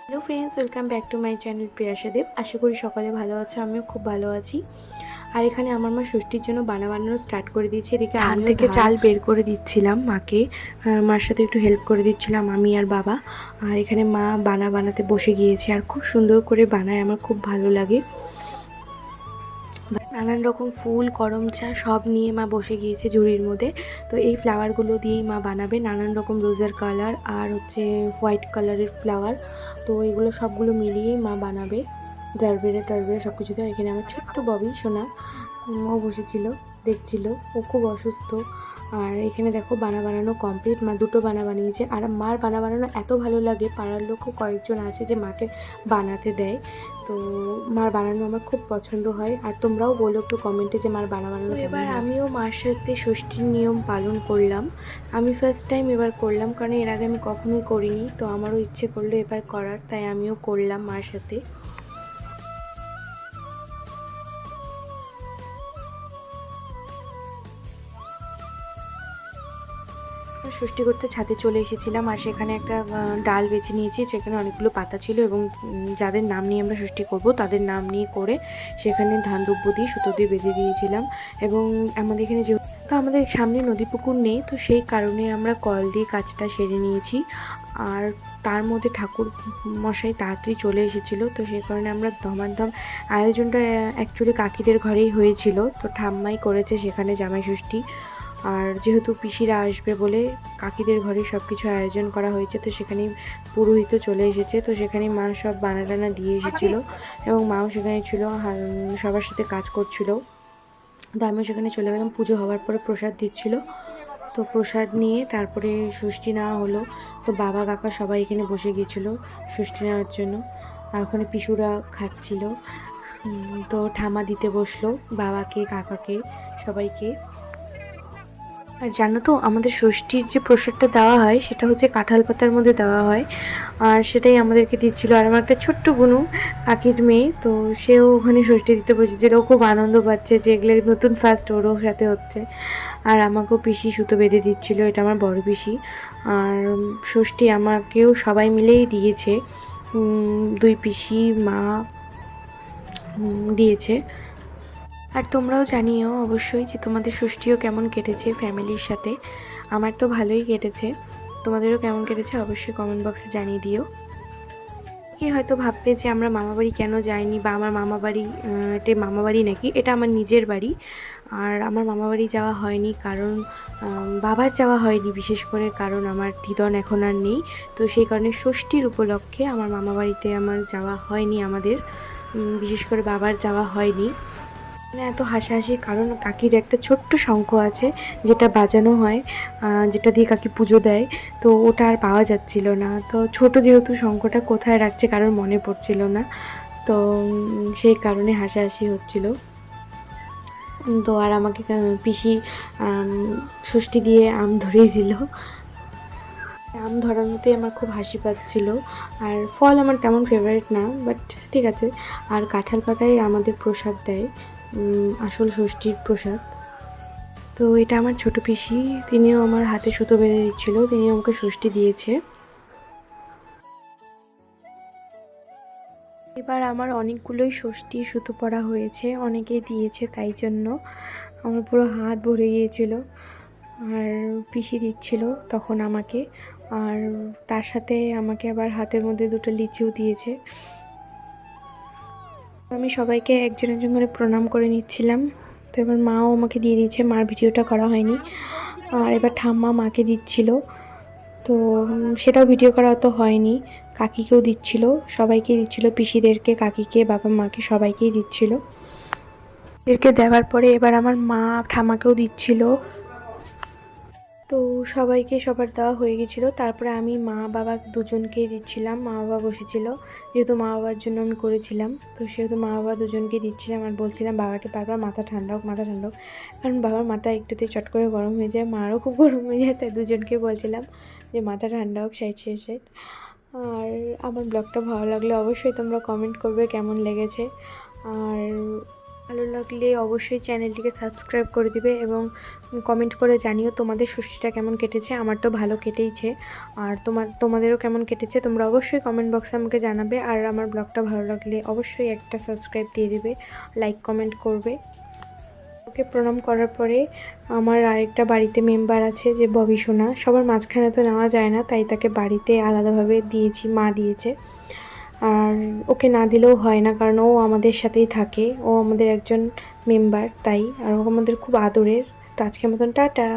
Hello friends, welcome back to my channel Priyasha Deb. আশা করি সকালে ভালো আছে, আমিও খুব ভালো আছি। আর এখানে আমার মা ষষ্ঠীর জন্য বানানো স্টার্ট করে দিয়েছে। এদিকে ধান থেকে চাল বের করে দিচ্ছিলাম মাকে, মার সাথে একটু হেল্প করে দিচ্ছিলাম আমি আর বাবা। আর এখানে মা বানাতে বসে গিয়েছে আর খুব সুন্দর করে বানায়, আমার খুব ভালো লাগে। নানান রকম ফুল, করম চা সব নিয়ে মা বসে গিয়েছে ঝুড়ির মধ্যে। তো এই ফ্লাওয়ারগুলো দিয়েই মা বানাবে, নানান রকম রোজের কালার আর হচ্ছে হোয়াইট কালারের ফ্লাওয়ার। তো এগুলো সবগুলো মিলিয়েই মা বানাবে, জারবেরা টারবেরা সব কিছু। আর এখানে আমার ছোট্ট ববি সোনা, ও বসেছিল দেখছিল, ও খুব অসুস্থ। আর এখানে দেখো বানানো কমপ্লিট, মা দুটো বানিয়েছে। আর মার বানানো এত ভালো লাগে, পাড়ার লোকও কয়েকজন আছে যে মাকে বানাতে দেয়। তো মার বানানো আমার খুব পছন্দ হয়। আর তোমরাও বলো একটু কমেন্টে যে মার বানানো কেমন। এবার আমিও মার সাথে ষষ্ঠীর নিয়ম পালন করলাম। আমি ফার্স্ট টাইম এবার করলাম, কারণ এর আগে আমি কখনোই করিনি। তো আমারও ইচ্ছে করলো এবার করার, তাই আমিও করলাম মার সাথে। ষষ্ঠী করতে ছাদে চলে এসেছিলাম, আর সেখানে একটা ডাল বেছে নিয়েছি, সেখানে অনেকগুলো পাতা ছিল এবং যাদের নাম নিয়ে আমরা ষষ্ঠী করব তাদের নাম নিয়ে করে সেখানে ধান দুব্য দিয়ে সুতো দিয়ে বেঁধে দিয়েছিলাম। এবং আমাদের এখানে তো আমাদের সামনে নদী পুকুর নেই, তো সেই কারণে আমরা কল দিয়ে কাজটা সেরে নিয়েছি। আর তার মধ্যে ঠাকুর মশাই তাড়াতাড়ি চলে এসেছিলো, তো সেই কারণে আমরা ধমাধম আয়োজনটা অ্যাকচুয়ালি কাকিদের ঘরেই হয়েছিল। তো ঠাম্মাই করেছে সেখানে জামাই ষষ্ঠী। আর যেহেতু পিসিরা আসবে বলে কাকিদের ঘরে সব কিছু আয়োজন করা হয়েছে, তো সেখানেই পুরোহিত চলে এসেছে। তো সেখানেই মা সব বানা দিয়ে এসেছিলো এবং মাও সেখানে ছিল, সবার সাথে কাজ করছিল। তো আমিও সেখানে চলে গেলাম। পুজো হওয়ার পরে প্রসাদ দিচ্ছিল, তো প্রসাদ নিয়ে তারপরে ষষ্ঠী নেওয়া হলো। তো বাবা কাকা সবাই এখানে বসে গিয়েছিলো ষষ্ঠী নেওয়ার জন্য, আর ওখানে পিসুরা খাচ্ছিল। তো ঠামা দিতে বসলো বাবাকে, কাকাকে, সবাইকে। আর জানো তো, আমাদের ষষ্ঠীর যে প্রসাদটা দেওয়া হয় সেটা হচ্ছে কাঁঠাল পাতার মধ্যে দেওয়া হয়, আর সেটাই আমাদেরকে দিচ্ছিল। আর আমার একটা ছোট্ট বোনু, কাকির মেয়ে, তো সেও ওখানে ষষ্ঠী দিতে বসেছিল। ও খুব আনন্দ পাচ্ছে যে এগুলো নতুন ফার্স্ট ওরও সাথে হচ্ছে। আর আমাকেও পিসি সুতো বেঁধে দিচ্ছিল, এটা আমার বড় পিসি। আর ষষ্ঠী আমাকেও সবাই মিলেই দিয়েছে, দুই পিসি, মা দিয়েছে। আর তোমরাও জানিও অবশ্যই যে তোমাদের ষষ্ঠীও কেমন কেটেছে ফ্যামিলির সাথে। আমার তো ভালোই কেটেছে, তোমাদেরও কেমন কেটেছে অবশ্যই কমেন্ট বক্সে জানিয়ে দিও। কি হয়তো ভাববে যে আমরা মামাবাড়ি কেন যাইনি, বা আমার মামাবাড়ি মামাবাড়ি নাকি, এটা আমার নিজের বাড়ি। আর আমার মামাবাড়ি যাওয়া হয়নি কারণ বাবার যাওয়া হয়নি, বিশেষ করে কারণ আমার দিদন এখন আর নেই। তো সেই কারণে ষষ্ঠীর উপলক্ষে আমার মামাবাড়িতে আমার যাওয়া হয়নি, আমাদের বিশেষ করে বাবার যাওয়া হয়নি। এত হাসাহাসির কারণ কাকির একটা ছোট্ট শঙ্খ আছে, যেটা বাজানো হয়, যেটা দিয়ে কাকি পুজো দেয়। তো ওটা আর পাওয়া যাচ্ছিল না, তো ছোট যেহেতু শঙ্খটা কোথায় রাখছে কারোর মনে পড়ছিল না, তো সেই কারণে হাসাহাসি হচ্ছিল। তো আর আমাকে পিসি ষষ্ঠী দিয়ে আম ধরিয়ে দিল। আম ধরানোতে আমার খুব হাসি পাচ্ছিল। আর ফল আমার তেমন ফেভারিট না, বাট ঠিক আছে। আর কাঁঠাল পাতায় আমাদের প্রসাদ দেয়, আসল ষষ্ঠীর প্রসাদ। তো এটা আমার ছোট পিসি, তিনিও আমার হাতে সুতো বেঁধে দিচ্ছিল, তিনিও আমাকে ষষ্ঠী দিয়েছে। এবার আমার অনেকগুলোই ষষ্ঠী সুতো পরা হয়েছে, অনেকেই দিয়েছে, তাই জন্য আমার পুরো হাত ভরে গিয়েছিল। আর পিসি দিচ্ছিল তখন আমাকে, আর তার সাথে আমাকে আবার হাতের মধ্যে দুটো লিচিও দিয়েছে। আমি সবাইকে একজন একজন করে প্রণাম করে নিচ্ছিলাম। তো এবার মাও আমাকে দিয়ে দিয়েছে, মার ভিডিওটা করা হয়নি। আর এবার ঠাম্মা মাকে দিচ্ছিল, তো সেটাও ভিডিও করা অত হয়নি। কাকিকেও দিচ্ছিল, সবাইকেই দিচ্ছিল, পিসিদেরকে, কাকিকে, বাবা মাকে সবাইকেই দিচ্ছিল। এদেরকে দেওয়ার পরে এবার আমার মা ঠাম্মাকেও দিচ্ছিল। তো সবাইকে সবার দেওয়া হয়ে গেছিলো। তারপরে আমি মা বাবা দুজনকেই দিচ্ছিলাম, মা বাবা বসেছিল, যেহেতু মা বাবার জন্য আমি করেছিলাম, তো সেহেতু মা বাবা দুজনকেই দিচ্ছিলাম। আর বলছিলাম বাবাকে বারবার মাথা ঠান্ডা হোক, মাথা ঠান্ডা হোক, কারণ বাবার মাথা একটুতে চট করে গরম হয়ে যায়, মারও খুব গরম হয়ে যায়, তাই দুজনকে বলছিলাম যে মাথা ঠান্ডা হোক, সাইড। আর আমার ব্লগটা ভালো লাগলে অবশ্যই তোমরা কমেন্ট করবে কেমন লেগেছে। আর ভালো লাগলে অবশ্যই চ্যানেলটিকে সাবস্ক্রাইব করে দিবে এবং কমেন্ট করে জানিও তোমাদের ষষ্ঠীটা কেমন কেটেছে। আমার তো ভালো কেটেইছে, আর তোমাদেরও কেমন কেটেছে তোমরা অবশ্যই কমেন্ট বক্সে আমাকে জানাবে। আর আমার ব্লগটা ভালো লাগলে অবশ্যই একটা সাবস্ক্রাইব দিয়ে দিবে, লাইক কমেন্ট করবে। ওকে প্রণাম করার পরে আমার আরেকটা বাড়িতে মেম্বার আছে যে ববি সোনা, সবার মাঝখানে তো নেওয়া যায় না, তাই তাকে বাড়িতে আলাদাভাবে দিয়েছি, মা দিয়েছে। আর ওকে না দিলেও হয় না, কারণ ও আমাদের সাথেই থাকে, ও আমাদের একজন মেম্বার, তাই আর ও আমাদের খুব আদরের। তো আজকের মতন টাটা।